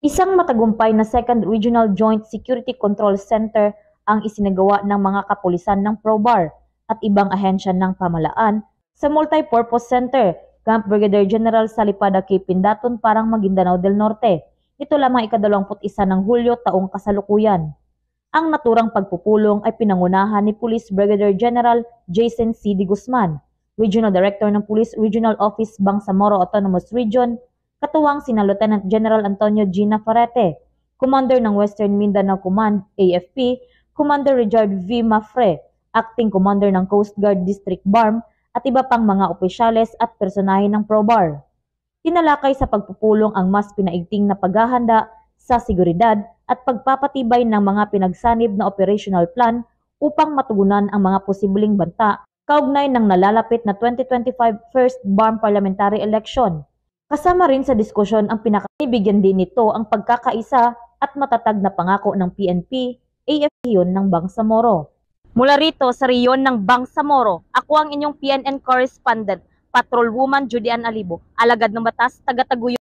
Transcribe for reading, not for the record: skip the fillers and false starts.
Isang matagumpay na Second Regional Joint Security Control Center ang isinagawa ng mga kapulisan ng PROBAR at ibang ahensya ng pamahalaan sa Multipurpose Center, Camp Brigadier General Salipada K. Pindaton, Parang Maguindanao del Norte. Ito lamang ika-21 ng Hulyo taong kasalukuyan. Ang naturang pagpupulong ay pinangunahan ni Police Brigadier General Jason C. D. Guzman, Regional Director ng Police Regional Office Bangsamoro Autonomous Region, katuwang sina Lieutenant General Antonio G. Navarrete, Commander ng Western Mindanao Command AFP, Commander Richard V. Mafre, Acting Commander ng Coast Guard District BARM, at iba pang mga opisyales at personahe ng PROBAR. Tinalakay sa pagpupulong ang mas pinaigting na paghahanda sa seguridad at pagpapatibay ng mga pinagsanib na operational plan upang matugunan ang mga posibleng banta kaugnay ng nalalapit na 2025 First BARM Parliamentary Election. Kasama rin sa diskusyon ang pinakabigyan din nito ang pagkakaisa at matatag na pangako ng PNP, AFP ng Bangsamoro. Mula rito sa reyon ng Bangsamoro, ako ang inyong PNN correspondent, Patrolwoman Judy Ann Alibo, alagad ng batas, taga-Taguyod.